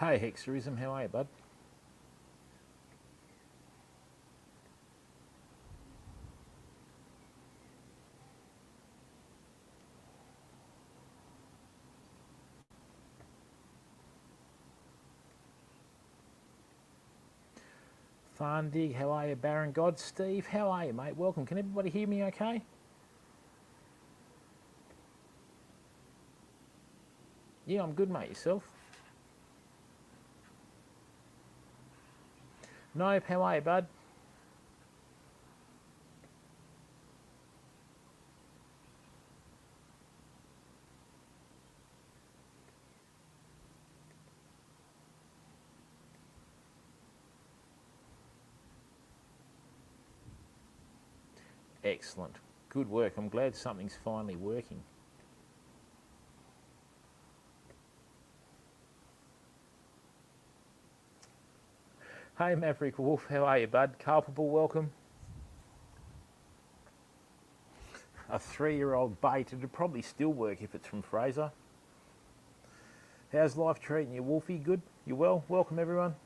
Hey Hexerism, how are you, bud? Farndig, how are you? Baron God, Steve, how are you, mate? Welcome. Can everybody hear me okay? Yeah, I'm good, mate. Yourself? Nope, how are you, bud? Excellent. Good work. I'm glad something's finally working. Hey Maverick Wolf, how are you, bud? Culpable, welcome. A 3-year-old bait. It'd probably still work if it's from Fraser. How's life treating you, Wolfie? Good? You well? Welcome, everyone.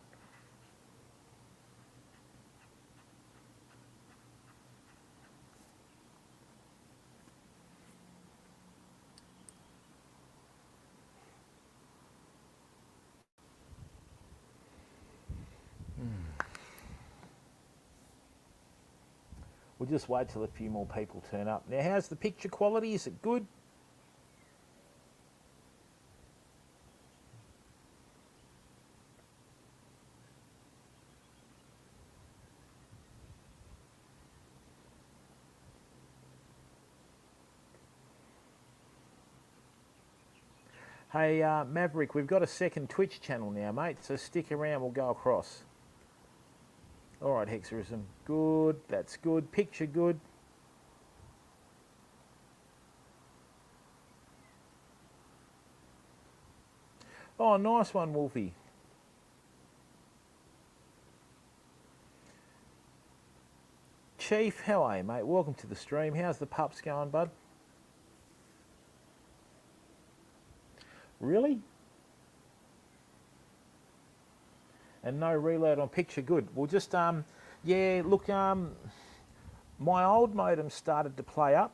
We'll just wait till a few more people turn up. Now, how's the picture quality? Is it good? Hey, Maverick, we've got a second Twitch channel now, mate, so stick around, we'll go across. All right, Hexerism. Good, that's good. Picture good. Oh, nice one, Wolfie. Chief, how are you, mate? Welcome to the stream. How's the pups going, bud? Really? And no reload on picture. Good. We'll just, yeah, look, my old modem started to play up,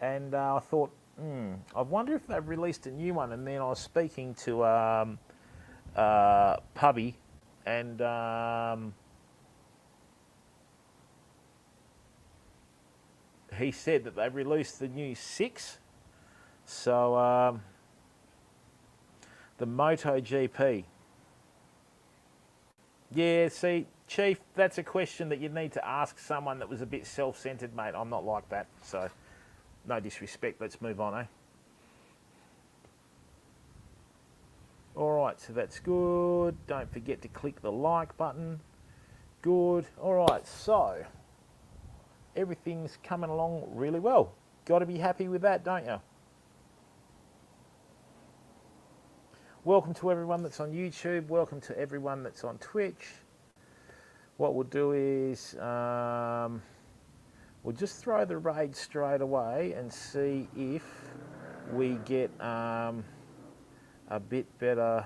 and I thought, I wonder if they've released a new one. And then I was speaking to Pubby, and he said that they've released the new 6. So the MotoGP. Yeah, see, Chief, that's a question that you'd need to ask someone that was a bit self-centered, mate. I'm not like that, so no disrespect. Let's move on, eh? All right, so that's good. Don't forget to click the like button. Good. All right, so everything's coming along really well. Got to be happy with that, don't you? Welcome to everyone that's on YouTube. Welcome to everyone that's on Twitch. What we'll do is we'll just throw the raid straight away and see if we get a bit better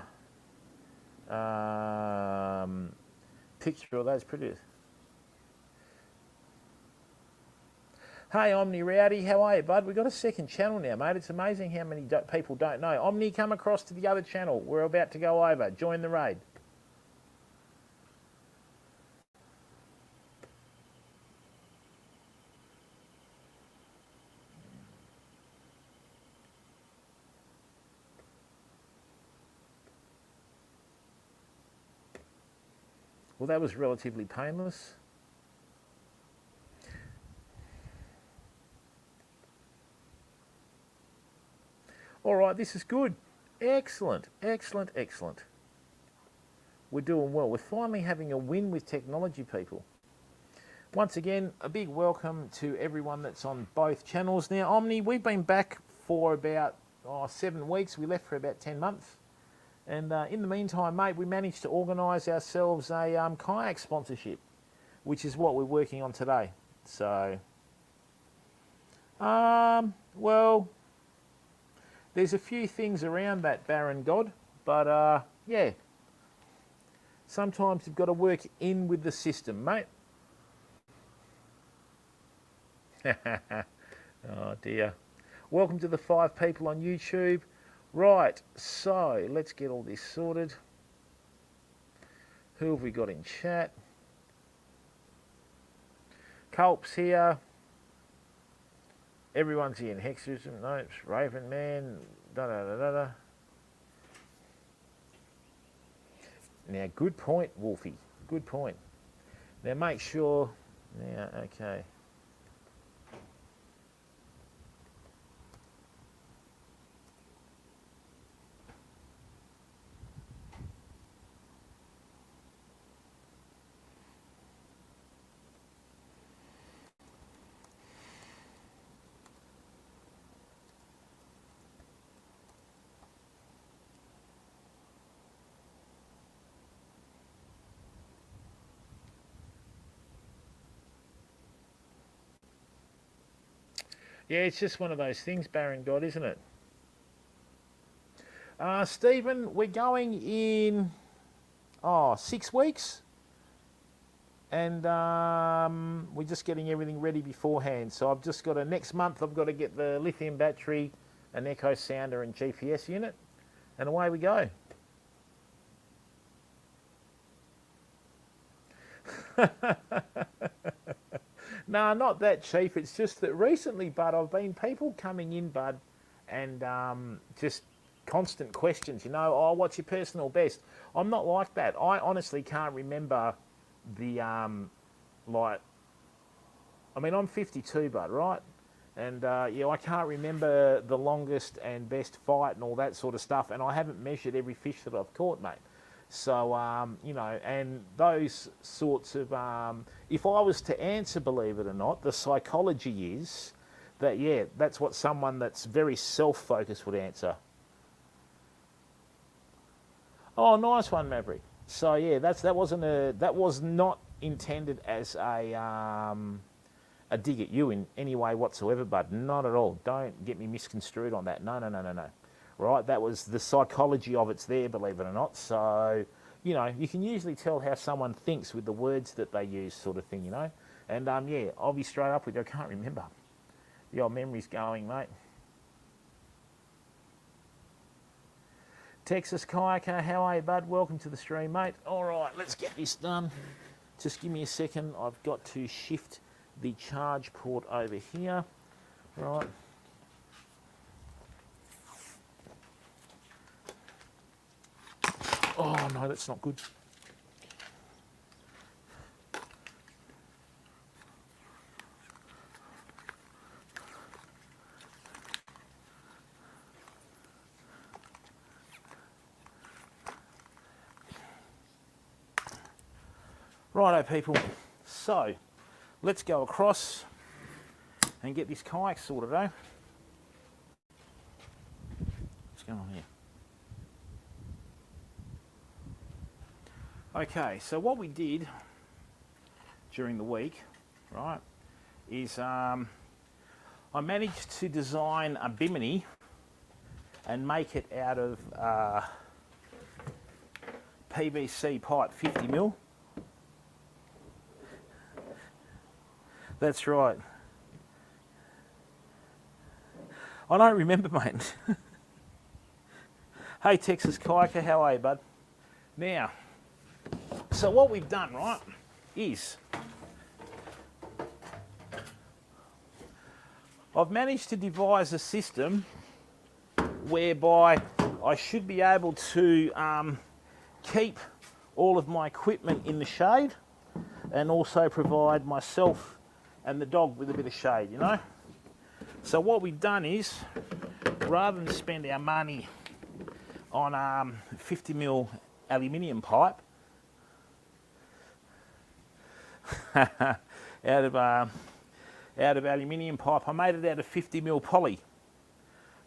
picture of those pretty. Hey, Omni Rowdy, how are you, bud? We've got a second channel now, mate. It's amazing how many people don't know. Omni, come across to the other channel. We're about to go over. Join the raid. Well, that was relatively painless. All right, this is good. Excellent, excellent, excellent. We're doing well. We're finally having a win with technology, people. Once again, a big welcome to everyone that's on both channels. Now, Omni, we've been back for about 7 weeks. We left for about 10 months. And in the meantime, mate, we managed to organise ourselves a kayak sponsorship, which is what we're working on today. So, well, there's a few things around that, Baron God, but Yeah. Sometimes you've got to work in with the system, mate. Oh dear. Welcome to the 5 people on YouTube. Right, so let's get all this sorted. Who have we got in chat? Culp's here. Everyone's here in Hexism. No, it's Raven Man. Da da da da da. Now, good point, Wolfie. Good point. Now, make sure. Now, okay. Yeah, it's just one of those things, Baron God, isn't it? Stephen, we're going in 6 weeks, and we're just getting everything ready beforehand. So I've just got next month I've got to get the lithium battery, an echo sounder and GPS unit, and away we go. No, not that cheap. It's just that recently, Bud, I've been people coming in, Bud, and just constant questions. You know, oh, what's your personal best? I'm not like that. I honestly can't remember the like. I mean, I'm 52, Bud, right? And yeah, I can't remember the longest and best fight and all that sort of stuff. And I haven't measured every fish that I've caught, mate. So, you know, and those sorts of, if I was to answer, believe it or not, the psychology is that, yeah, that's what someone that's very self-focused would answer. Oh, nice one, Maverick. So, yeah, that was not intended as a dig at you in any way whatsoever, bud. Not at all. Don't get me misconstrued on that. No, no, no, no, no. Right, that was the psychology of it's there, believe it or not. So, you know, you can usually tell how someone thinks with the words that they use, sort of thing, you know. And, yeah, I'll be straight up with you. I can't remember. The old memory's going, mate. Texas Kayaker, how are you, bud? Welcome to the stream, mate. All right, let's get this done. Just give me a second. I've got to shift the charge port over here. Right. Oh, no, that's not good. Righto, people. So, let's go across and get this kayak sorted out. What's going on here? Okay, so what we did during the week, right, is I managed to design a Bimini and make it out of PVC pipe 50mm. That's right. I don't remember, mate. Hey, Texas Kayaker, how are you, bud? Now, so what we've done, right, is I've managed to devise a system whereby I should be able to keep all of my equipment in the shade and also provide myself and the dog with a bit of shade, you know. So what we've done is, rather than spend our money on 50mm aluminium pipe out of aluminium pipe, I made it out of 50mm poly.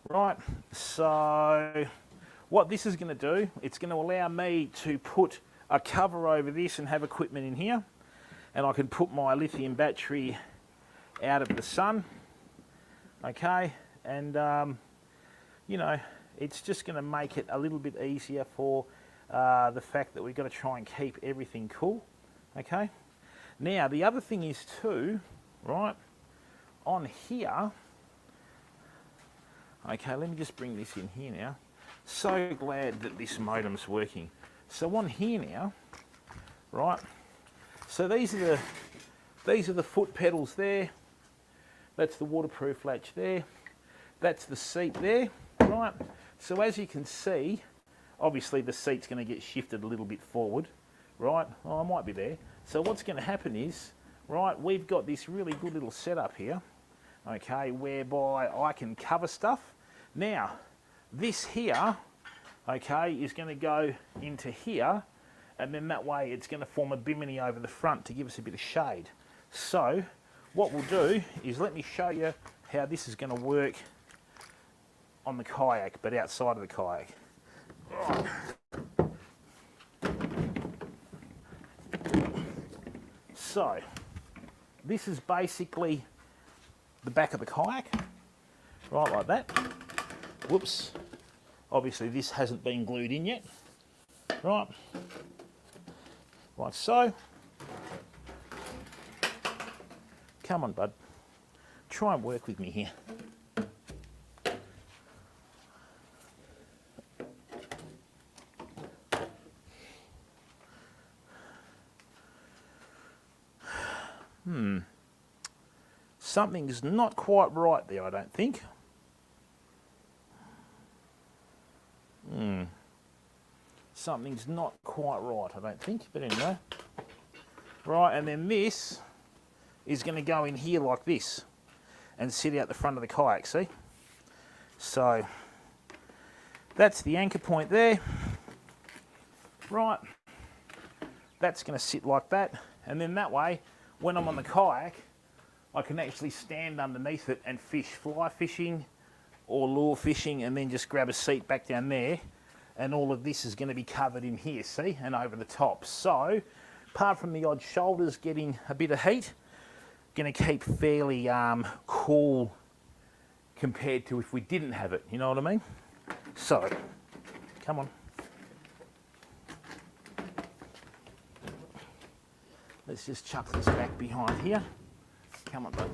Right, so what this is going to do, it's going to allow me to put a cover over this and have equipment in here, and I can put my lithium battery out of the sun, okay, and you know, it's just going to make it a little bit easier for the fact that we've got to try and keep everything cool. Okay. Now the other thing is too, right, on here. Okay, let me just bring this in here now. So glad that this modem's working. So on here now, right. So these are the foot pedals there. That's the waterproof latch there. That's the seat there, right? So as you can see, obviously the seat's going to get shifted a little bit forward, right? Oh, I might be there. So what's going to happen is, right, we've got this really good little setup here, okay, whereby I can cover stuff. Now, this here, okay, is going to go into here, and then that way it's going to form a bimini over the front to give us a bit of shade. So what we'll do is let me show you how this is going to work on the kayak, but outside of the kayak. Right. So this is basically the back of the kayak, right, like that. Whoops. Obviously this hasn't been glued in yet, right, like so. Come on, bud. Try and work with me here. Something's not quite right there, I don't think. Something's not quite right, I don't think, but anyway. Right, and then this is going to go in here like this and sit out the front of the kayak, see? So that's the anchor point there. Right, that's going to sit like that, and then that way, when I'm on the kayak, I can actually stand underneath it and fish fly fishing or lure fishing, and then just grab a seat back down there, and all of this is going to be covered in here, see, and over the top. So apart from the odd shoulders getting a bit of heat, going to keep fairly cool compared to if we didn't have it, you know what I mean? So come on, let's just chuck this back behind here. Come on, bud.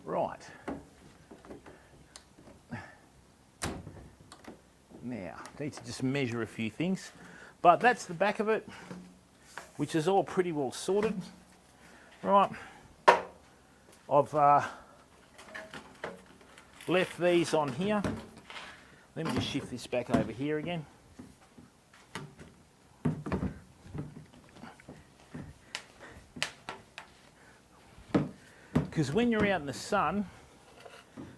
Right. Now, need to just measure a few things. But that's the back of it, which is all pretty well sorted. Right. I've left these on here. Let me just shift this back over here again. Because when you're out in the sun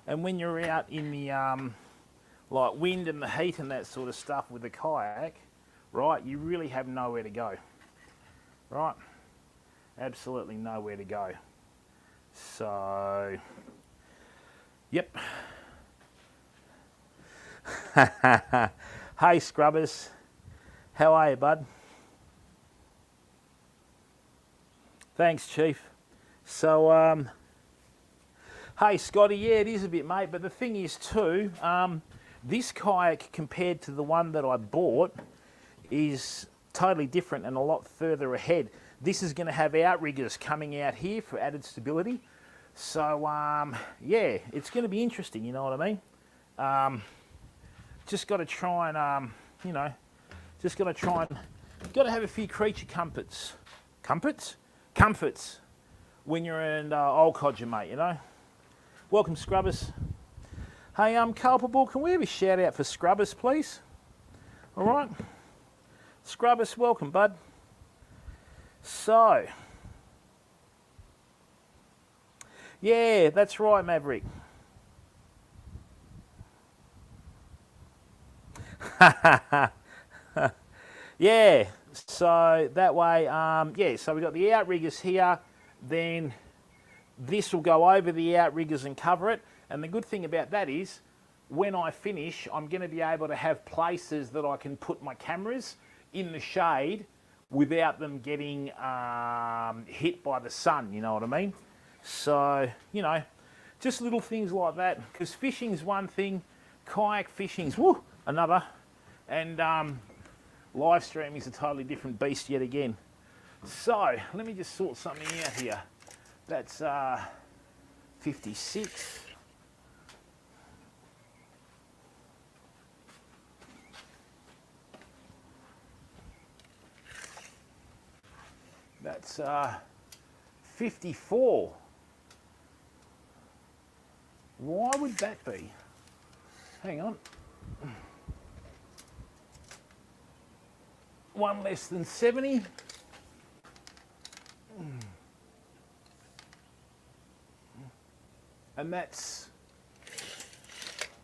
and when you're out in the like wind and the heat and that sort of stuff with the kayak, right, you really have nowhere to go, right? Absolutely nowhere to go. So, yep. Hey Scrubbers, how are you, bud? Thanks, Chief. So, hey Scotty, yeah, it is a bit, mate, but the thing is too, this kayak compared to the one that I bought is totally different and a lot further ahead. This is going to have outriggers coming out here for added stability. So, yeah, it's going to be interesting, you know what I mean? Just got to try and, you know, just got to try and, got to have a few creature comforts. Comforts? Comforts. When you're in old codger, mate, you know. Welcome, Scrubbers. Hey, Culpable, can we have a shout out for Scrubbers, please? All right. Scrubbers, welcome, bud. So, yeah, that's right, Maverick. Yeah, so that way, yeah, so we've got the outriggers here, then this will go over the outriggers and cover it. And the good thing about that is, when I finish, I'm going to be able to have places that I can put my cameras in the shade without them getting hit by the sun, you know what I mean? So, you know, just little things like that, because fishing's one thing, Kayak fishing's another, and live streaming is a totally different beast yet again. So let me just sort something out here. That's 56. That's 54. Why would that be? Hang on. One less than 70. And that's...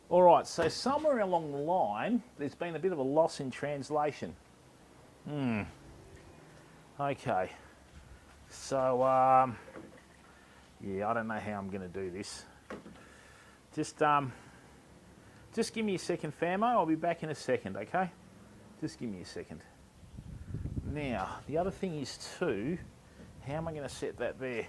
All right, so somewhere along the line, there's been a bit of a loss in translation. Okay. So, yeah, I don't know how I'm going to do this. Just give me a second, Famo. I'll be back in a second, okay? Just give me a second. Now, the other thing is too, how am I going to set that there?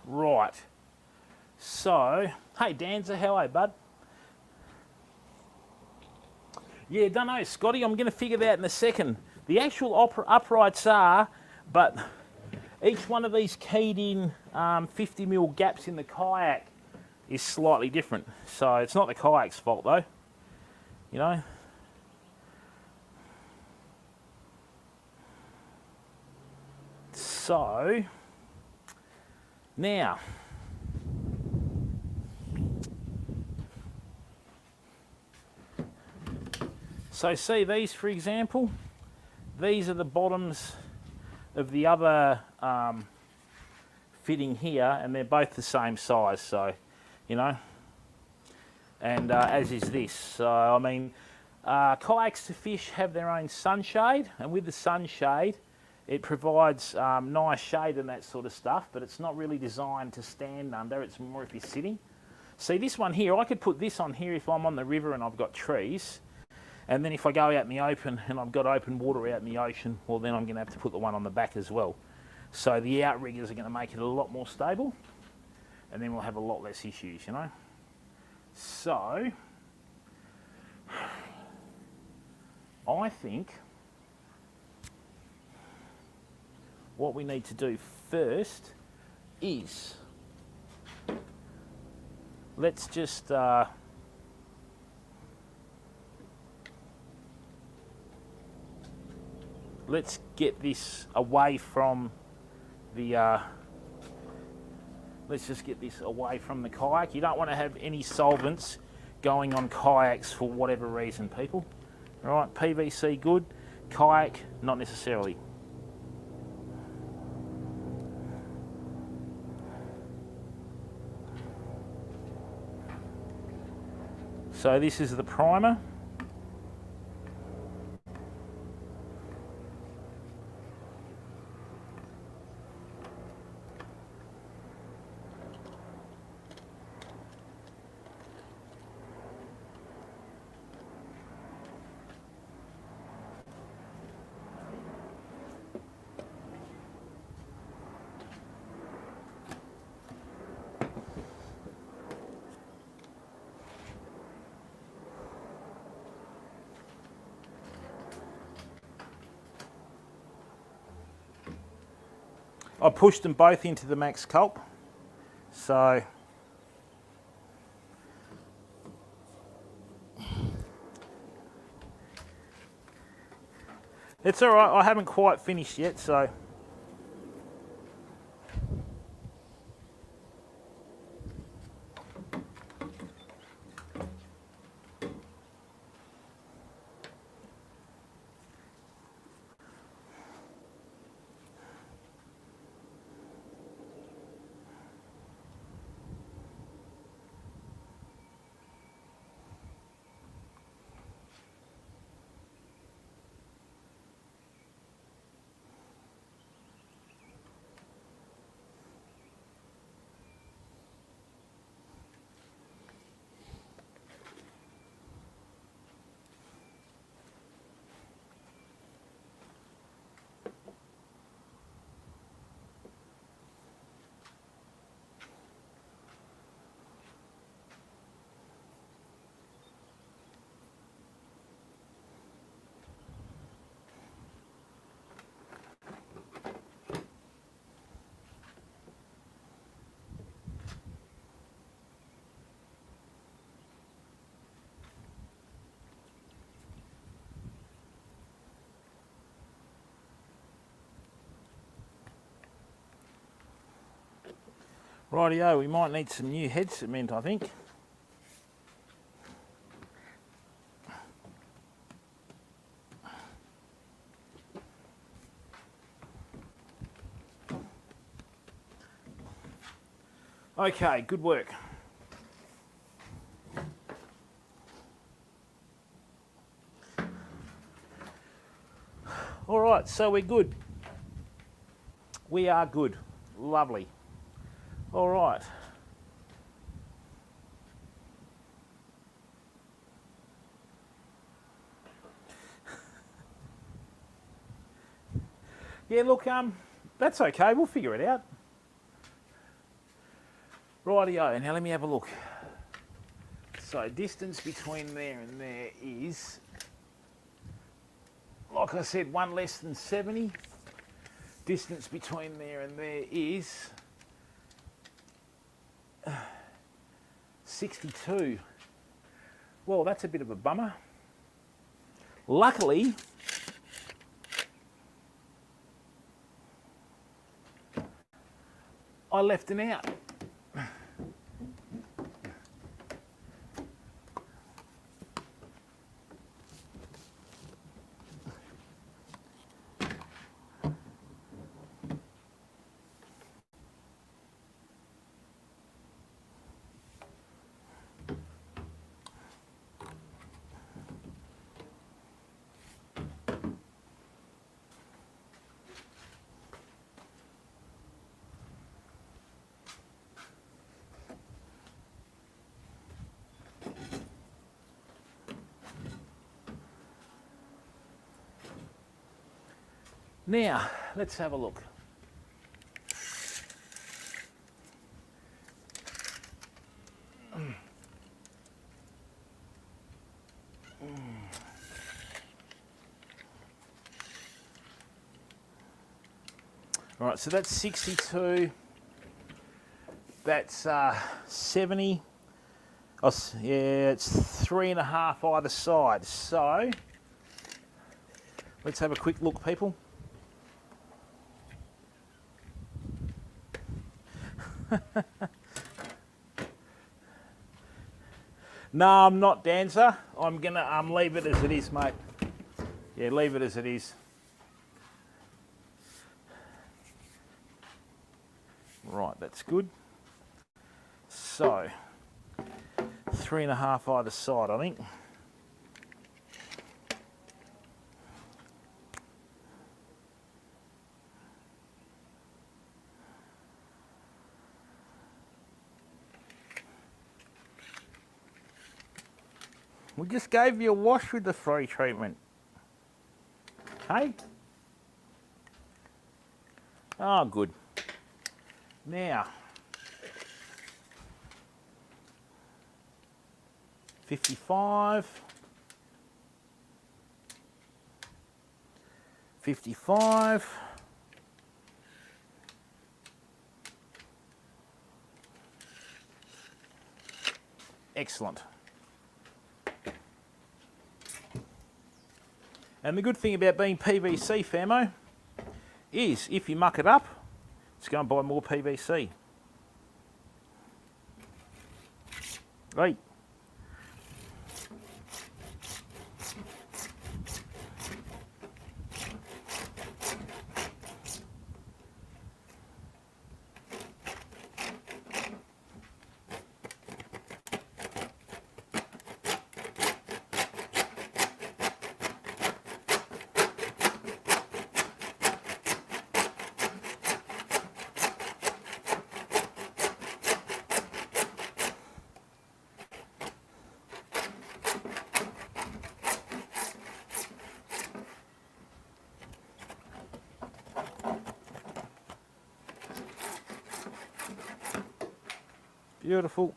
Right. So, hey Danza, how are you, bud? Yeah, don't know, Scotty. I'm going to figure that out in a second. The actual uprights are, but each one of these keyed in 50mm gaps in the kayak is slightly different. So it's not the kayak's fault though, you know. So, now, so see these for example, these are the bottoms of the other fitting here, and they're both the same size, so, you know, and as is this. So, I mean, KAYAKS2FISH have their own sunshade, and with the sunshade, it provides nice shade and that sort of stuff, but it's not really designed to stand under, it's more if you're sitting. See this one here, I could put this on here if I'm on the river and I've got trees, and then if I go out in the open and I've got open water out in the ocean, well then I'm going to have to put the one on the back as well. So the outriggers are going to make it a lot more stable, and then we'll have a lot less issues, you know. So, I think what we need to do first is, let's just let's get this away from the let's just get this away from the kayak. You don't want to have any solvents going on kayaks for whatever reason, people. All right, PVC good, kayak not necessarily. So this is the primer. I pushed them both into the max culp. So it's all right. I haven't quite finished yet, so. Rightio, we might need some new head cement, I think. Okay, good work. All right, so we're good. We are good. Lovely. All right. Yeah, look, that's okay. We'll figure it out. Rightio, now let me have a look. So distance between there and there is, like I said, one less than 70. Distance between there and there is 62. Well, that's a bit of a bummer. Luckily, I left him out. Now, let's have a look. All right, so that's 62. That's 70. Oh, yeah, it's 3.5 either side. So, let's have a quick look, people. No, I'm not, Dancer. I'm gonna leave it as it is, mate. Yeah, leave it as it is. Right, that's good. So, 3.5 either side, I think. We just gave you a wash with the free treatment. Hey? Oh, good. Now, 55, 55, Excellent. And the good thing about being PVC, famo, is if you muck it up, it's going to buy more PVC. Right. Beautiful.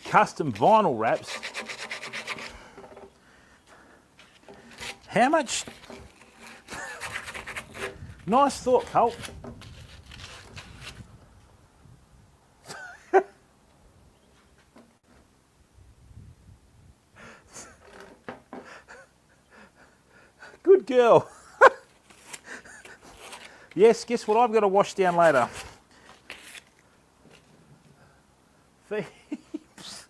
Custom vinyl wraps. How much? Nice thought, Colt. Good girl. Yes, guess what I've got to wash down later? Thieves.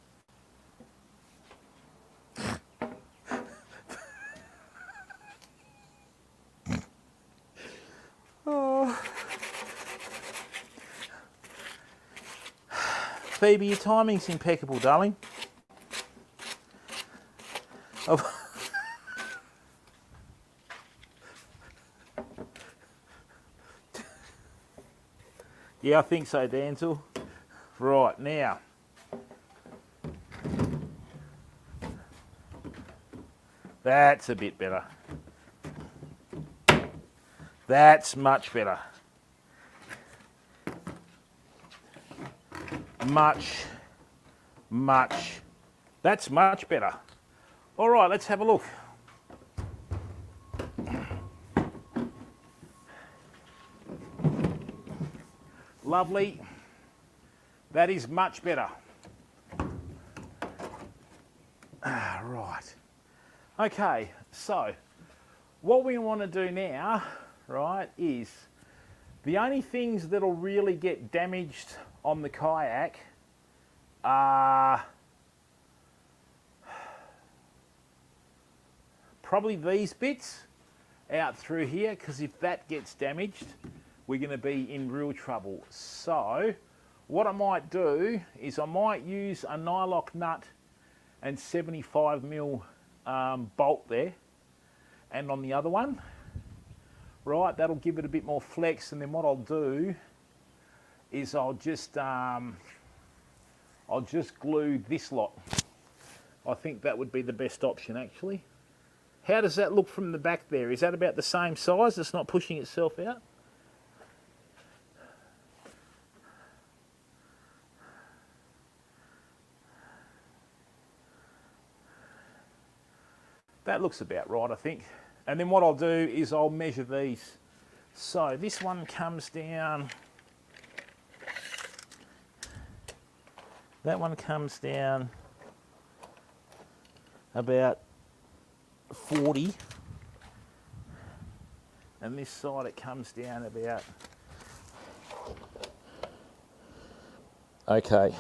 Oh. Phoebe, your timing's impeccable, darling. Oh. Yeah, I think so, Danzel. Right, now. That's a bit better. That's much better. That's much better. All right, let's have a look. Lovely. That is much better. Right. Okay, so what we want to do now, right, is the only things that'll really get damaged on the kayak are probably these bits out through here, because if that gets damaged, we're going to be in real trouble. So what I might do is I might use a nylock nut and 75mm bolt there, and on the other one, right, that'll give it a bit more flex. And then what I'll do is I'll just glue this lot. I think that would be the best option, actually. How does that look from the back there? Is that about the same size? It's not pushing itself out? That looks about right, I think. And then what I'll do is I'll measure these. So this one comes down, that one comes down about 40, and this side it comes down about Okay,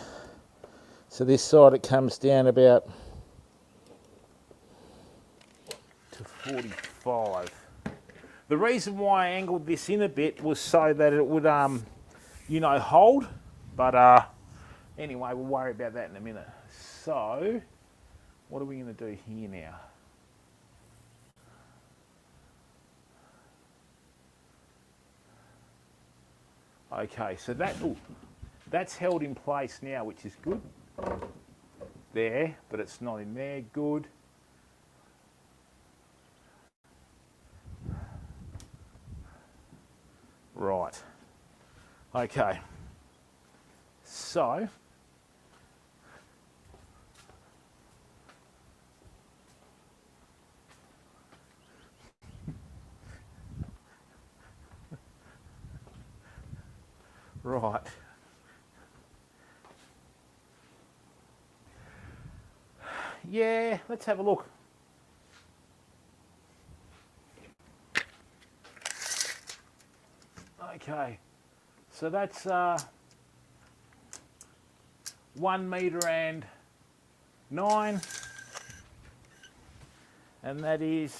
so this side it comes down about to 45. The reason why I angled this in a bit was so that it would, you know, hold. But anyway, we'll worry about that in a minute. So, what are we going to do here now? Okay, so that's held in place now, which is good. There, but it's not in there. Good. Right. Okay. So, right. Yeah, let's have a look. Okay, so that's 1 metre and 9, and that is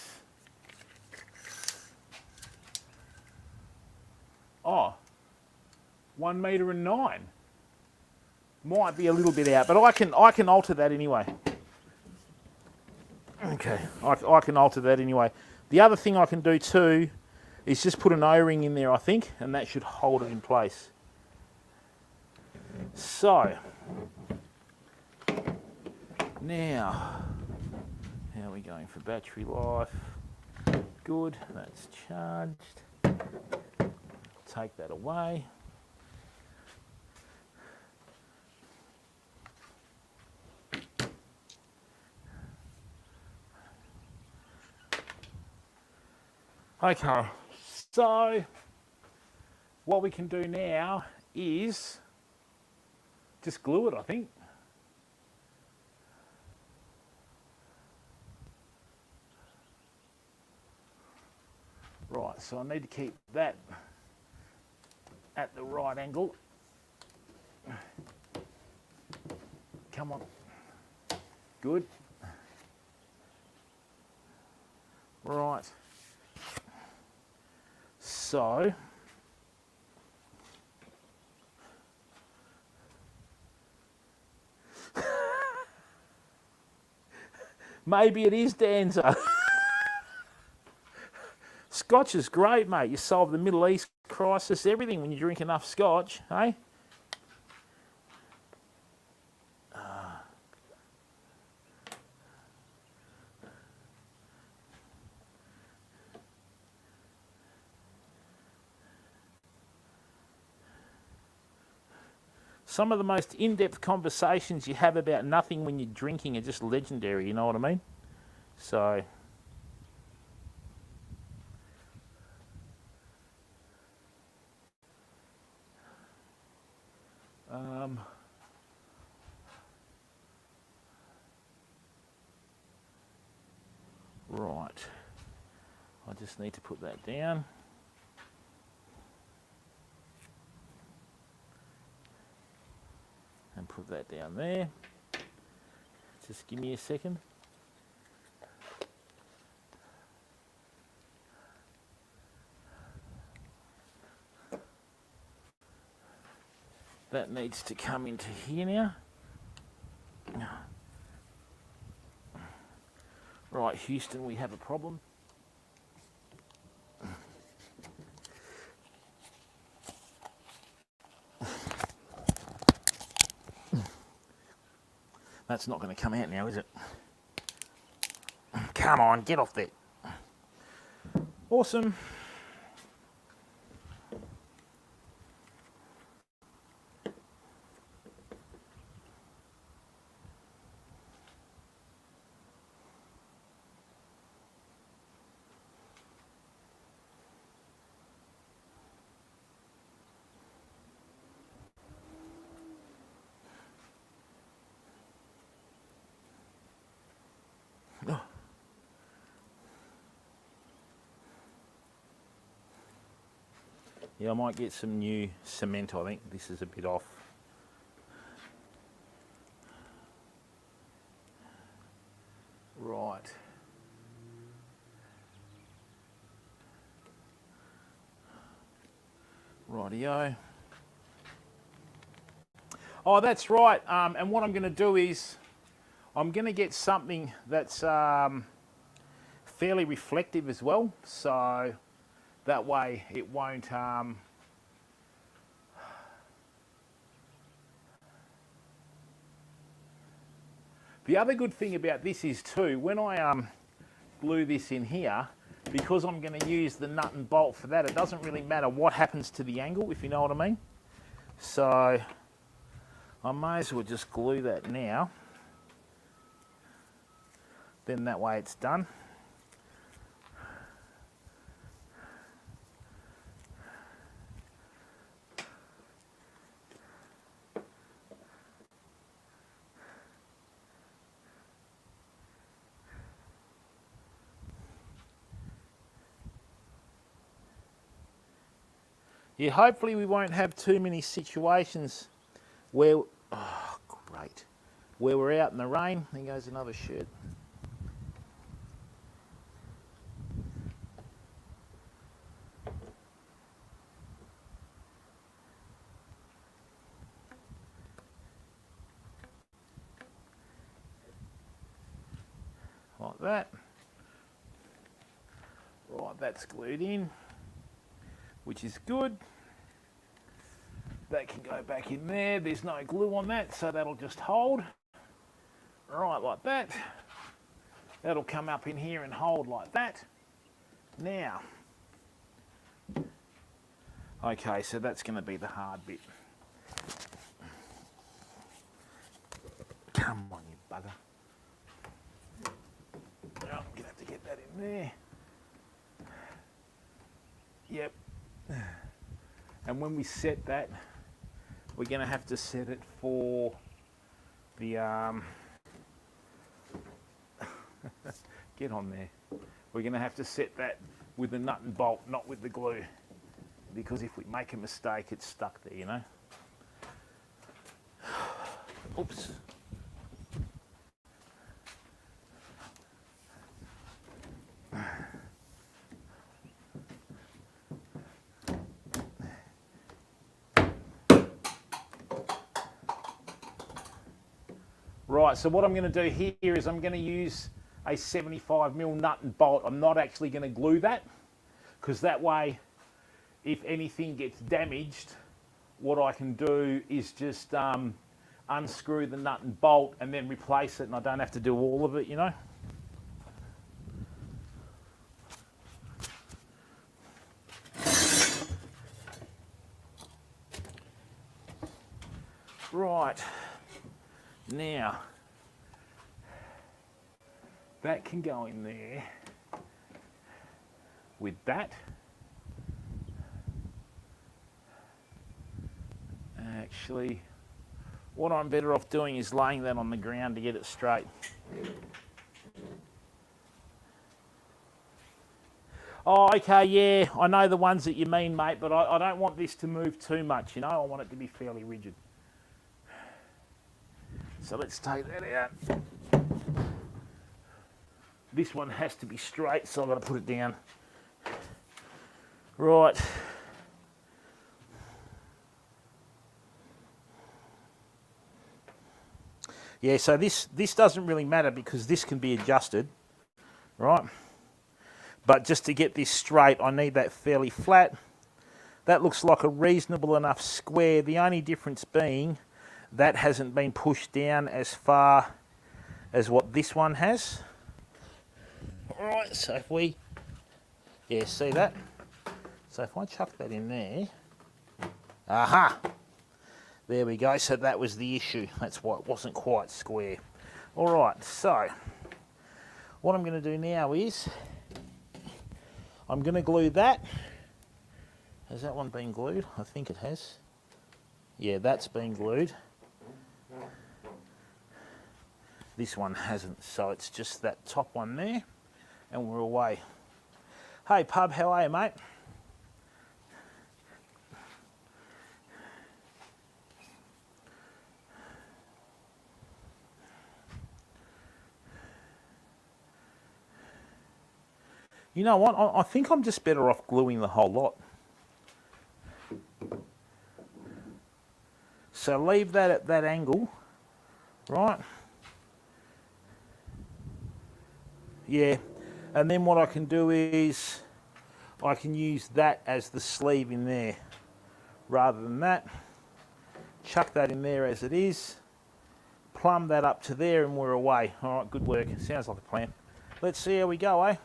1 metre and 9. Might be a little bit out, but I can alter that anyway. Okay, I can alter that anyway. The other thing I can do too is just put an O-ring in there, I think, and that should hold it in place. So, now, how are we going for battery life? Good, that's charged. Take that away. Okay, so what we can do now is just glue it, I think. Right, so I need to keep that at the right angle. Come on. Good. Right. So, maybe it is Danzo. Scotch is great, mate. You solve the Middle East crisis, everything when you drink enough scotch, eh? Some of the most in-depth conversations you have about nothing when you're drinking are just legendary, you know what I mean? So, right. I just need to put that down. And put that down there. Just give me a second. That needs to come into here now. Right, Houston, we have a problem. That's not going to come out now, is it? Come on, get off there. Awesome. Yeah, I might get some new cement, I think. This is a bit off. Rightio. Oh, that's right. And what I'm going to do is I'm going to get something that's fairly reflective as well. So that way it won't... The other good thing about this is too, when I glue this in here, because I'm going to use the nut and bolt for that, it doesn't really matter what happens to the angle, if you know what I mean. So I may as well just glue that now. Then that way it's done. Yeah, hopefully we won't have too many situations where, oh great, where we're out in the rain. There goes another shirt. Like that. Right, that's glued in, which is good. That can go back in there. There's no glue on that, so that'll just hold. Right, like that. That'll come up in here and hold like that. Now, okay, so that's going to be the hard bit. Come on, you bugger. Oh, I'm going to have to get that in there. Yep. And when we set that, we're going to have to set it for the get on there. We're going to have to set that with the nut and bolt, not with the glue, because if we make a mistake, it's stuck there, you know. Oops. Right, so what I'm going to do here is I'm going to use a 75mm nut and bolt. I'm not actually going to glue that, because that way, if anything gets damaged, what I can do is just unscrew the nut and bolt and then replace it, and I don't have to do all of it, you know. Right, now, that can go in there with that. Actually, what I'm better off doing is laying that on the ground to get it straight. Oh, okay, yeah, I know the ones that you mean, mate, but I don't want this to move too much, you know. I want it to be fairly rigid. So let's take that out. This one has to be straight, so I've got to put it down. Right. Yeah, so this doesn't really matter because this can be adjusted, right? But just to get this straight, I need that fairly flat. That looks like a reasonable enough square. The only difference being that hasn't been pushed down as far as what this one has. All right, so if we, yeah, see that? So if I chuck that in there, aha, there we go. So that was the issue. That's why it wasn't quite square. All right, so what I'm going to do now is I'm going to glue that. Has that one been glued? I think it has. Yeah, that's been glued. This one hasn't, so it's just that top one there, and we're away. Hey, Pub, how are you, mate? You know what? I think I'm just better off gluing the whole lot. So leave that at that angle, right? Yeah, and then what I can do is I can use that as the sleeve in there rather than that. Chuck that in there as it is, plumb that up to there, and we're away. All right, good work. Sounds like a plan. Let's see how we go, eh?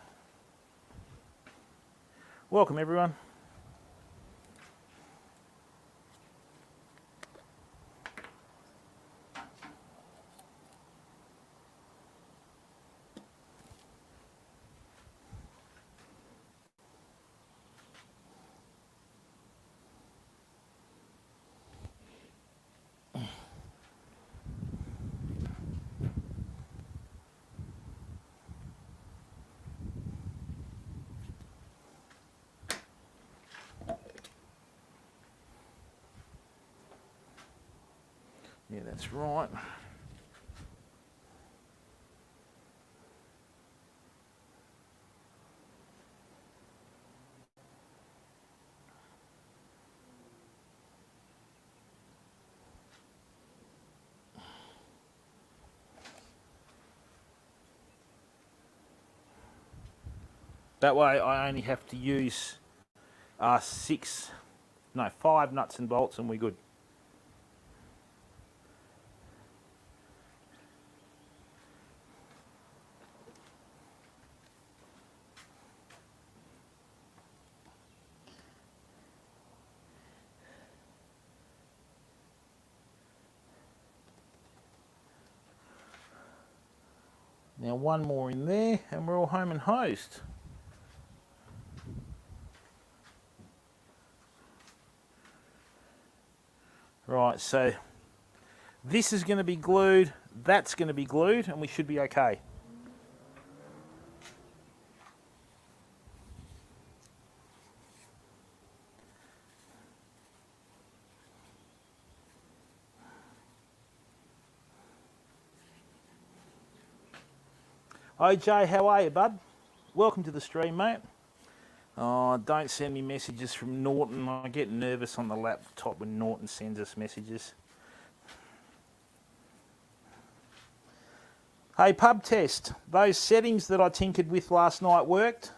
Welcome, everyone. Yeah, that's right. That way I only have to use 5 nuts and bolts and we're good. Now one more in there and we're all home and hosed. Right, so this is going to be glued, that's going to be glued, and we should be okay. OJ, how are you, bud? Welcome to the stream, mate. Oh, don't send me messages from Norton. I get nervous on the laptop when Norton sends us messages. Hey, pub test. Those settings that I tinkered with last night worked?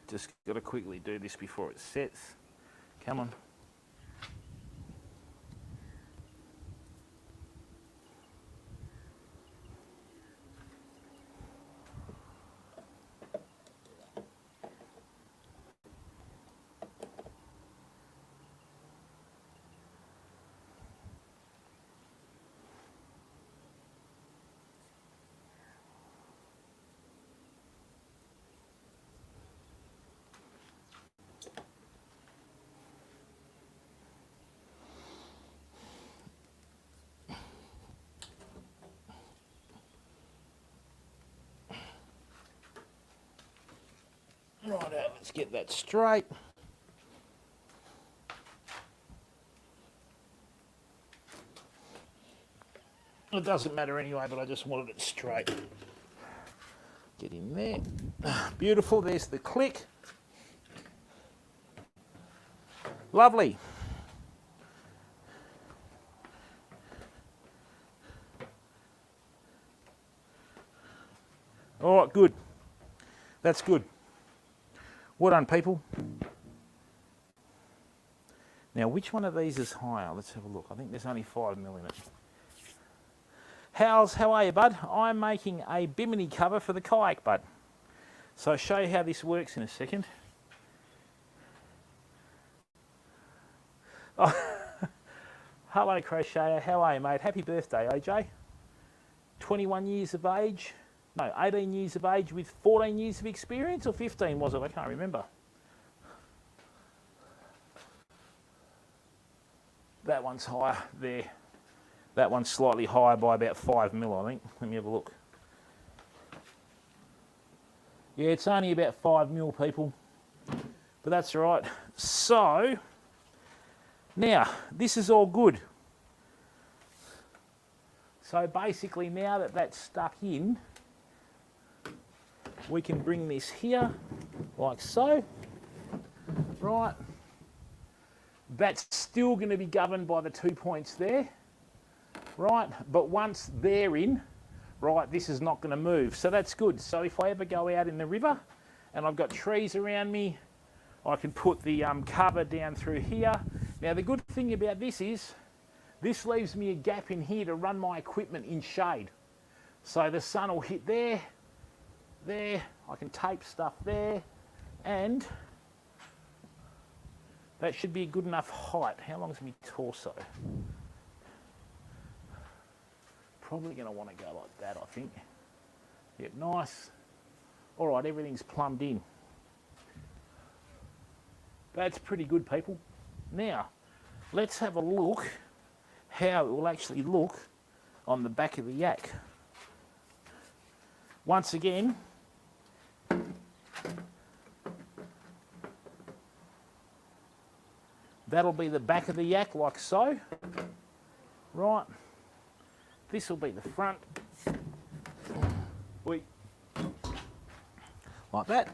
Just got to quickly do this before it sets. Come on. Righto, let's get that straight. It doesn't matter anyway, but I just wanted it straight. Get in there. Beautiful, there's the click. Lovely. All right, good. That's good. Well done, people. Now, which one of these is higher? Let's have a look. I think there's only 5mm in it. How are you, bud? I'm making a Bimini cover for the kayak, bud. So I'll show you how this works in a second. Oh, hello, Crocheter. How are you, mate? Happy birthday, AJ. 21 years of age. No, 18 years of age with 14 years of experience, or 15 was it? I can't remember. That one's higher there. That one's slightly higher by about 5mm, I think. Let me have a look. Yeah, it's only about 5mm, people. But that's all right. So, now, this is all good. So basically, now that that's stuck in, we can bring this here, like so. Right. That's still going to be governed by the 2 points there, right? But once they're in, right, this is not going to move. So that's good. So if I ever go out in the river and I've got trees around me, I can put the cover down through here. Now, the good thing about this is this leaves me a gap in here to run my equipment in shade. So the sun will hit there, there. I can tape stuff there, and that should be a good enough height. How long is my torso? Probably going to want to go like that, I think. Yep, nice. All right, everything's plumbed in. That's pretty good, people. Now, let's have a look how it will actually look on the back of the yak. Once again, that'll be the back of the yak, like so. Right. This will be the front. Wait. Like that.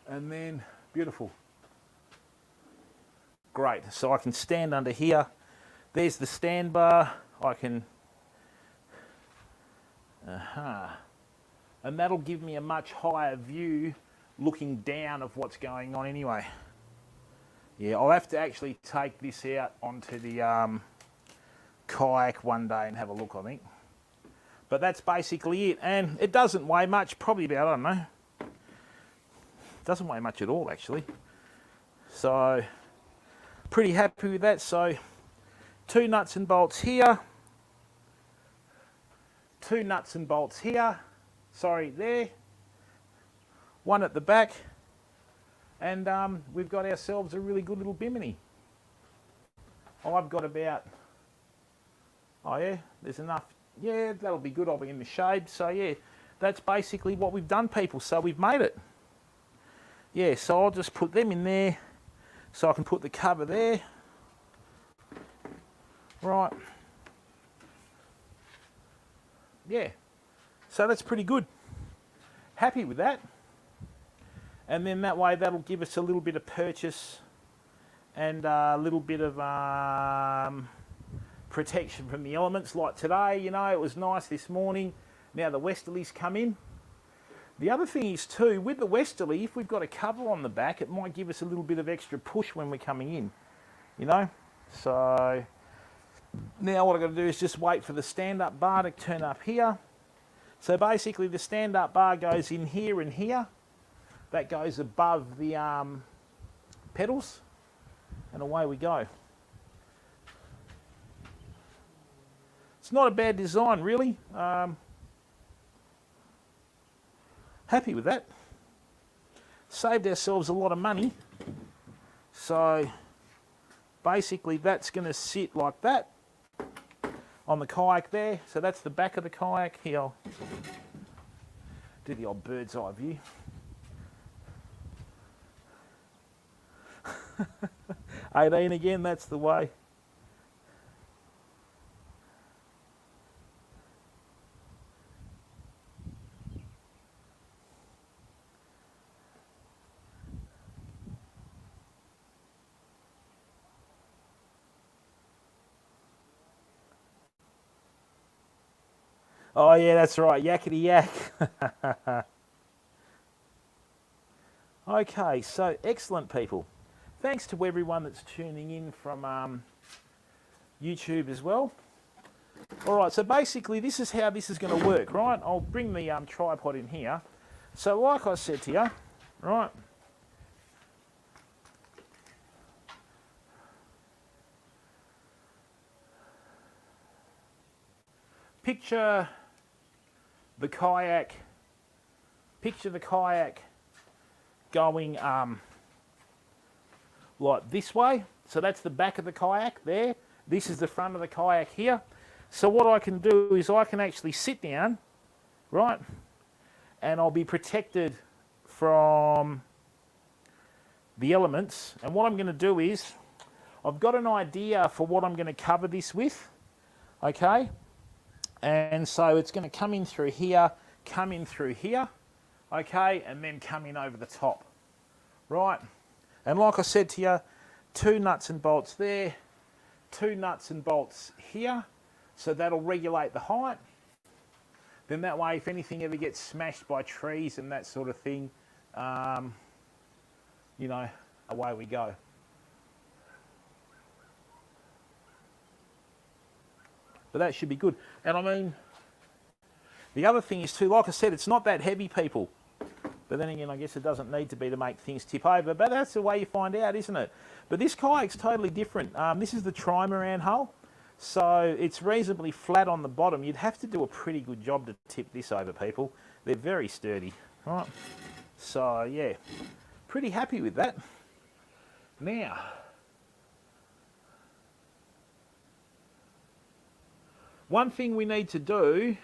And then, beautiful. Great. So I can stand under here. There's the stand bar. I can... And that'll give me a much higher view looking down of what's going on anyway. Yeah, I'll have to actually take this out onto the kayak one day and have a look, I think. But that's basically it. And it doesn't weigh much, probably about, I don't know. It doesn't weigh much at all, actually. So, pretty happy with that. So, 2 nuts and bolts here. 2 nuts and bolts here. Sorry, there. 1 at the back. And we've got ourselves a really good little Bimini. I've got about... Oh, yeah, there's enough. Yeah, that'll be good. I'll be in the shade. So, yeah, that's basically what we've done, people. So, we've made it. Yeah, so I'll just put them in there. So, I can put the cover there. Right. Yeah. So, that's pretty good. Happy with that. And then that way, that'll give us a little bit of purchase and a little bit of protection from the elements. Like today, you know, it was nice this morning. Now the westerlies come in. The other thing is too, with the westerly, if we've got a cover on the back, it might give us a little bit of extra push when we're coming in, you know. So now what I've got to do is just wait for the stand-up bar to turn up here. So basically the stand-up bar goes in here and here. That goes above the pedals, and away we go. It's not a bad design, really. Happy with that. Saved ourselves a lot of money. So basically that's going to sit like that on the kayak there. So that's the back of the kayak. Here, I'll do the old bird's eye view. 18 again, that's the way. Oh yeah, that's right, yakety yak. Okay, so excellent, people. Thanks to everyone that's tuning in from YouTube as well. All right, so basically this is how this is going to work, right? I'll bring the tripod in here. So like I said to you, right, picture the kayak going like this way. So that's the back of the kayak there. This is the front of the kayak here. So what I can do is I can actually sit down, right, and I'll be protected from the elements. And what I'm going to do is, I've got an idea for what I'm going to cover this with, okay? And so it's going to come in through here, okay, and then come in over the top, right? And like I said to you, 2 nuts and bolts there, 2 nuts and bolts here, so that'll regulate the height. Then that way, if anything ever gets smashed by trees and that sort of thing, you know, away we go. But that should be good. And I mean, the other thing is too, like I said, it's not that heavy, people. But then again, I guess it doesn't need to be to make things tip over. But that's the way you find out, isn't it? But this kayak's totally different. This is the trimaran hull. So it's reasonably flat on the bottom. You'd have to do a pretty good job to tip this over, people. They're very sturdy, right? So yeah, pretty happy with that. Now, one thing we need to do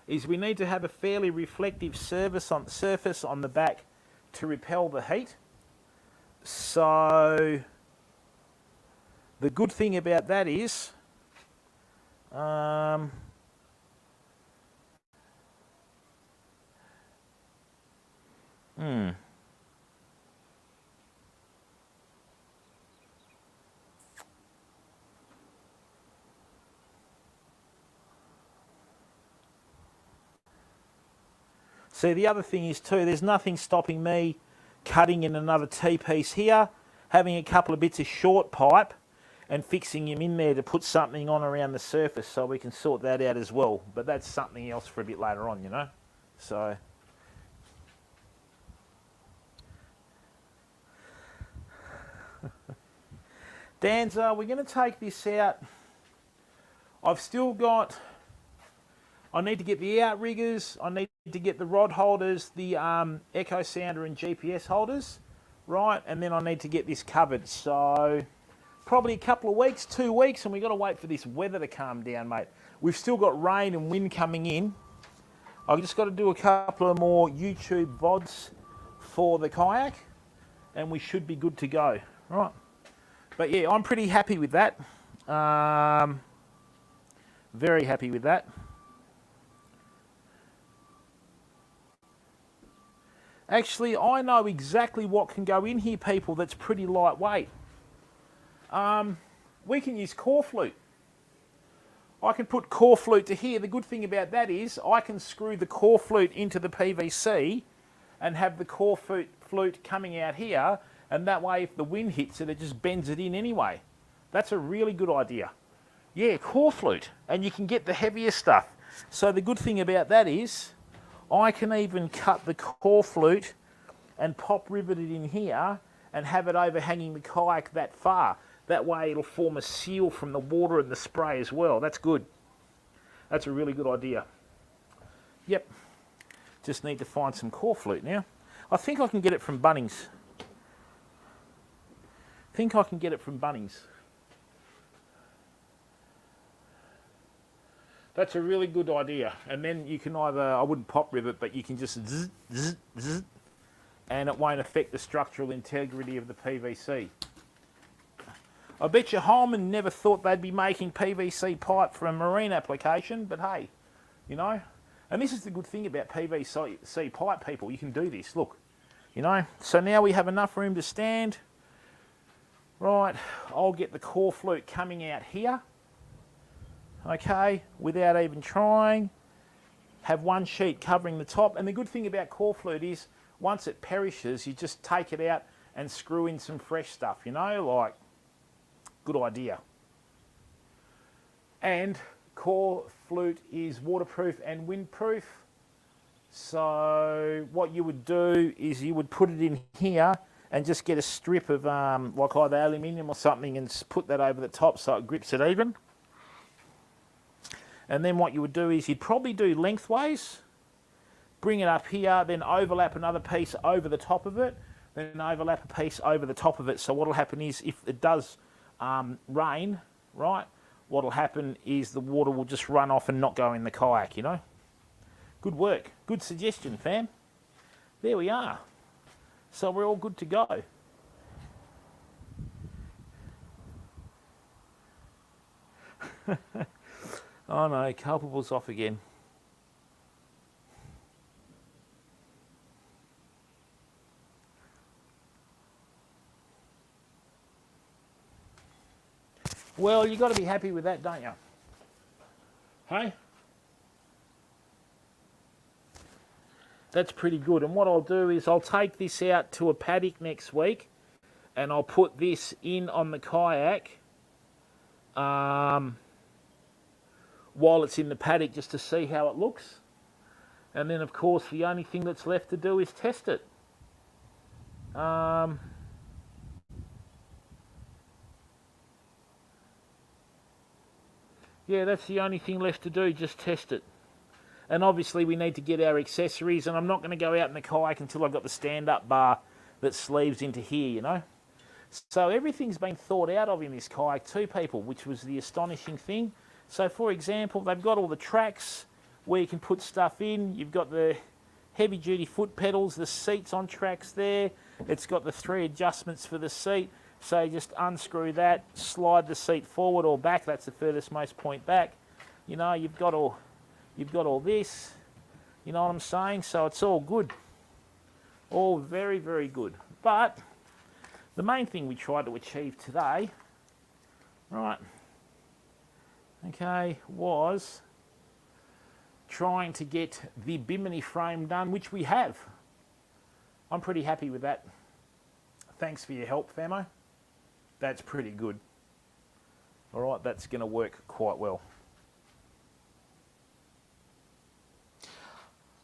is we need to have a fairly reflective surface on the back to repel the heat. So the good thing about that is see, the other thing is too, there's nothing stopping me cutting in another T-piece here, having a couple of bits of short pipe and fixing him in there to put something on around the surface, so we can sort that out as well. But that's something else for a bit later on, you know. So Danza, we're going to take this out. I've still got, I need to get the outriggers, I need to get the rod holders, the echo sounder and GPS holders, right? And then I need to get this covered. So probably a couple of weeks, 2 weeks, and we've got to wait for this weather to calm down, mate. We've still got rain and wind coming in. I've just got to do a couple of more YouTube VODs for the kayak, and we should be good to go, right? But yeah, I'm pretty happy with that. Very happy with that. Actually, I know exactly what can go in here, people, that's pretty lightweight. We can use core flute. I can put core flute to here. The good thing about that is I can screw the core flute into the PVC and have the core flute coming out here, and that way if the wind hits it, it just bends it in anyway. That's a really good idea. Yeah, core flute. And you can get the heavier stuff. So the good thing about that is I can even cut the core flute and pop rivet it in here and have it overhanging the kayak that far. That way it'll form a seal from the water and the spray as well. That's good. That's a really good idea. Yep. Just need to find some core flute now. I think I can get it from Bunnings. That's a really good idea. And then you can either, I wouldn't pop rivet, but you can just zzz, zzz, zzz, and it won't affect the structural integrity of the PVC. I bet you Holman never thought they'd be making PVC pipe for a marine application, but hey, you know. And this is the good thing about PVC pipe, people. You can do this, look. You know, so now we have enough room to stand. Right, I'll get the core flute coming out here. Okay, without even trying. Have one sheet covering the top. And the good thing about core flute is once it perishes, you just take it out and screw in some fresh stuff, you know, like, good idea. And core flute is waterproof and windproof. So what you would do is you would put it in here and just get a strip of like either aluminium or something and put that over the top so it grips it even. And then what you would do is you'd probably do lengthways, bring it up here, then overlap another piece over the top of it, then overlap a piece over the top of it. So what will happen is if it does rain, right, what will happen is the water will just run off and not go in the kayak, you know. Good work. Good suggestion, fam. There we are. So we're all good to go. Oh no, culpable's off again. Well, you've got to be happy with that, don't you? Hey? That's pretty good. And what I'll do is I'll take this out to a paddock next week and I'll put this in on the kayak while it's in the paddock just to see how it looks. And then, of course, the only thing that's left to do is test it. Yeah, that's the only thing left to do, just test it. And obviously we need to get our accessories, and I'm not going to go out in the kayak until I've got the stand-up bar that sleeves into here, you know. So everything's been thought out of in this kayak too, people, which was the astonishing thing. So for example, they've got all the tracks where you can put stuff in. You've got the heavy-duty foot pedals, the seats on tracks there. It's got the 3 adjustments for the seat. So you just unscrew that, slide the seat forward or back. That's the furthest most point back. You know, you've got all this. You know what I'm saying? So it's all good. All very, very good. But the main thing we tried to achieve today, right, okay, was trying to get the Bimini frame done, which we have. I'm pretty happy with that. Thanks for your help, Famo. That's pretty good. All right, that's going to work quite well.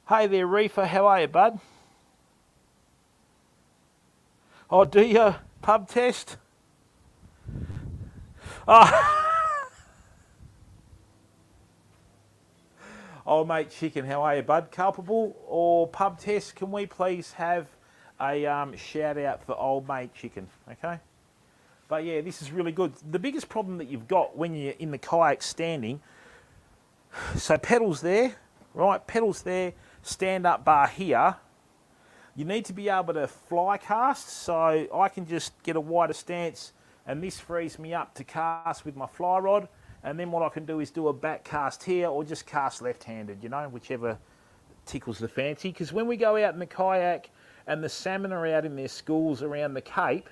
Hey there, Reefer. How are you, bud? Oh, do you? Pub test? Oh. Oh, mate, Chicken. How are you, bud? Culpable or pub test? Can we please have a shout out for old mate Chicken? Okay. But yeah, this is really good. The biggest problem that you've got when you're in the kayak standing, so pedals there, right? Pedals there, stand-up bar here. You need to be able to fly cast, so I can just get a wider stance and this frees me up to cast with my fly rod. And then what I can do is do a back cast here or just cast left-handed, you know, whichever tickles the fancy. Because when we go out in the kayak and the salmon are out in their schools around the Cape,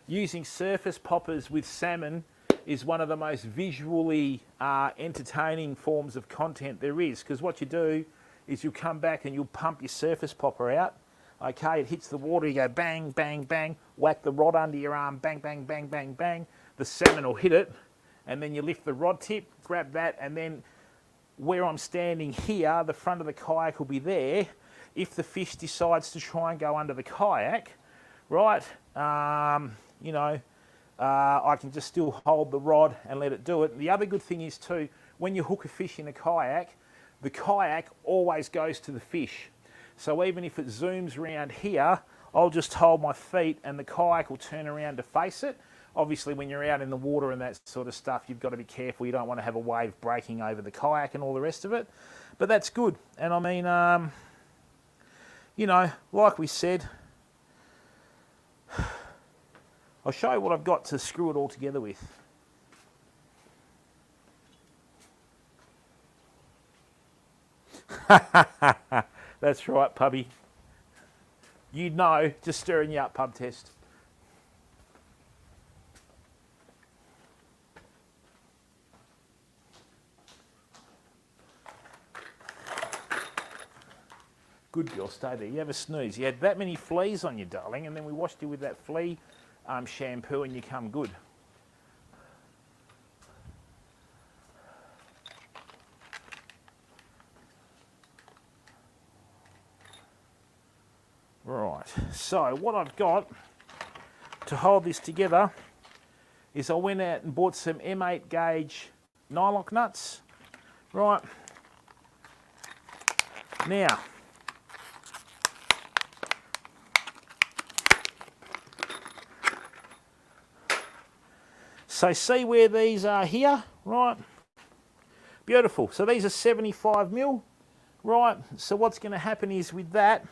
using surface poppers with salmon is one of the most visually entertaining forms of content there is. Because what you do is you'll come back and you'll pump your surface popper out. Okay, it hits the water, you go bang, bang, bang, whack the rod under your arm, bang, bang, bang, bang, bang. The salmon will hit it, and then you lift the rod tip, grab that, and then where I'm standing here, the front of the kayak will be there. If the fish decides to try and go under the kayak, right, you know, I can just still hold the rod and let it do it. The other good thing is too, when you hook a fish in a kayak, the kayak always goes to the fish. So even if it zooms around here, I'll just hold my feet and the kayak will turn around to face it. Obviously, when you're out in the water and that sort of stuff, you've got to be careful. You don't want to have a wave breaking over the kayak and all the rest of it. But that's good. And I mean, you know, like we said, I'll show you what I've got to screw it all together with. That's right, puppy. You know, just stirring you up, pub test. Good girl, stay there. You have a snooze. You had that many fleas on you, darling, and then we washed you with that flea shampoo and you come good. Right, so what I've got to hold this together is I went out and bought some M8 gauge nylock nuts. Right, now, so see where these are here, right? Beautiful, so these are 75 mil, right? So what's going to happen is with that,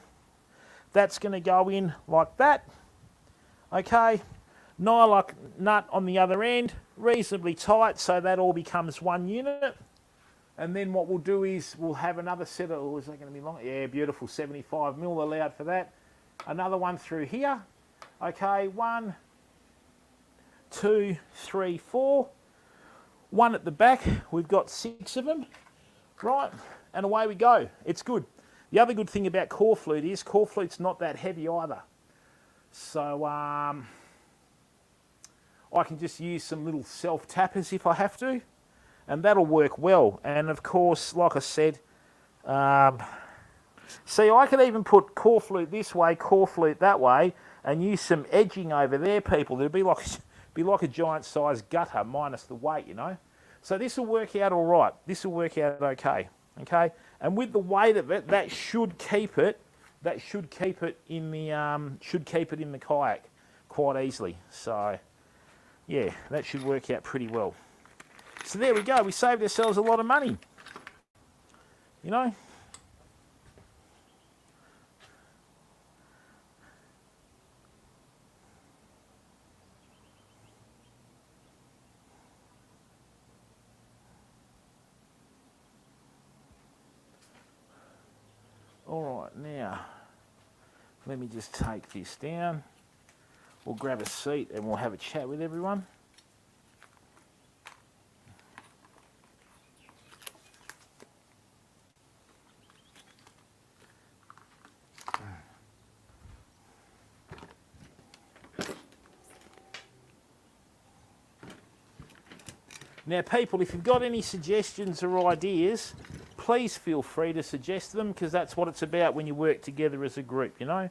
that's going to go in like that, okay? Nylock nut on the other end, reasonably tight, so that all becomes one unit. And then what we'll do is we'll have another set of, oh, is that going to be long? Yeah, beautiful, 75 mil allowed for that. Another one through here. Okay, 1, 2, 3, 4. One at the back, we've got 6 of them, right? And away we go. It's good. The other good thing about core flute is core flute's not that heavy either. So I can just use some little self-tappers if I have to, and that'll work well. And of course, like I said, see, I could even put core flute this way, core flute that way, and use some edging over there, people. It'll be like a giant-sized gutter minus the weight, you know. So this will work out all right. This will work out okay. Okay, and with the weight of it, that should keep it. That should keep it in the kayak quite easily. So, yeah, that should work out pretty well. So there we go. We saved ourselves a lot of money. You know. All right, now, let me just take this down. We'll grab a seat and we'll have a chat with everyone. Now, people, if you've got any suggestions or ideas, please feel free to suggest them, because that's what it's about when you work together as a group, you know.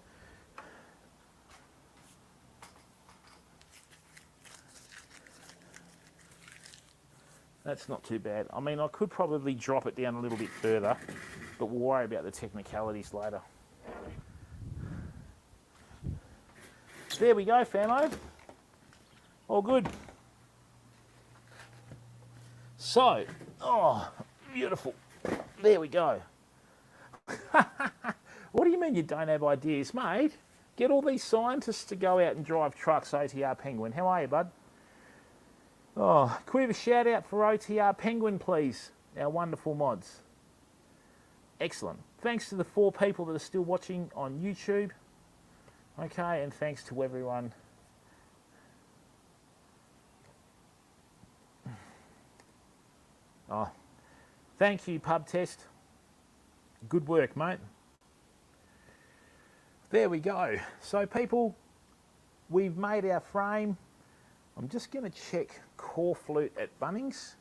That's not too bad. I mean, I could probably drop it down a little bit further, but we'll worry about the technicalities later. There we go, famo. All good. So, oh, beautiful. There we go. What do you mean you don't have ideas, mate? Get all these scientists to go out and drive trucks, OTR Penguin. How are you, bud? Oh, can we have a shout out for OTR Penguin, please? Our wonderful mods. Excellent. Thanks to the 4 people that are still watching on YouTube. Okay, and thanks to everyone. Oh, thank you, Pub Test. Good work, mate. There we go. So, people, we've made our frame. I'm just going to check core flute at Bunnings.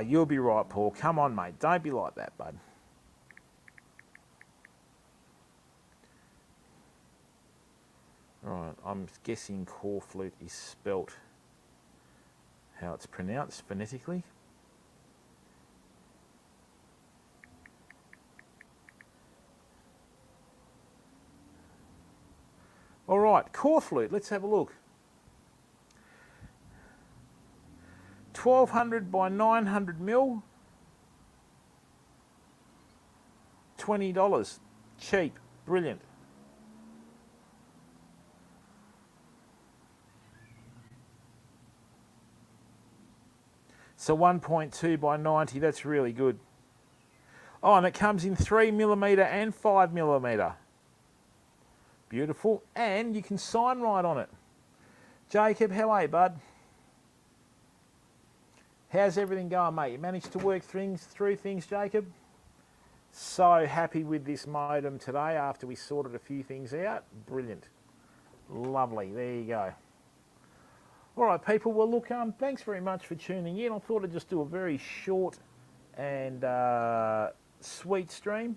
You'll be right, Paul. Come on, mate. Don't be like that, bud. Right, I'm guessing core flute is spelt how it's pronounced phonetically. All right, core flute, let's have a look. 1200 by 900 mil, $20. Cheap, brilliant. So 1.2 by 90, that's really good. Oh, and it comes in 3mm and 5mm. Beautiful. And you can sign write on it. Jacob, how are you, bud? How's everything going, mate? You managed to work through things, Jacob? So happy with this modem today after we sorted a few things out. Brilliant. Lovely. There you go. All right, people. Well, look, thanks very much for tuning in. I thought I'd just do a very short and sweet stream.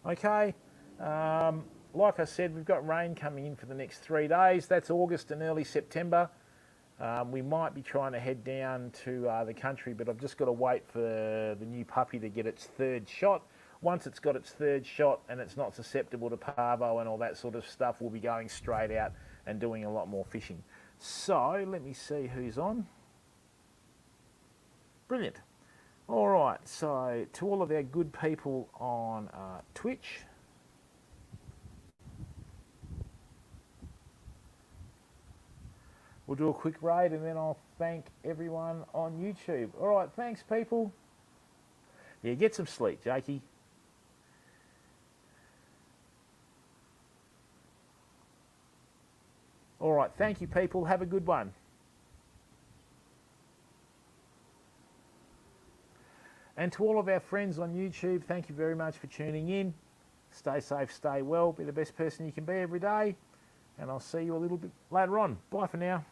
Okay. Like I said, we've got rain coming in for the next 3 days. That's August and early September. We might be trying to head down to the country, but I've just got to wait for the new puppy to get its third shot. Once it's got its third shot and it's not susceptible to parvo and all that sort of stuff, we'll be going straight out and doing a lot more fishing. So let me see who's on. Brilliant. All right, so to all of our good people on Twitch, we'll do a quick raid and then I'll thank everyone on YouTube. All right, thanks, people. Yeah, get some sleep, Jakey. All right, thank you, people. Have a good one. And to all of our friends on YouTube, thank you very much for tuning in. Stay safe, stay well, be the best person you can be every day. And I'll see you a little bit later on. Bye for now.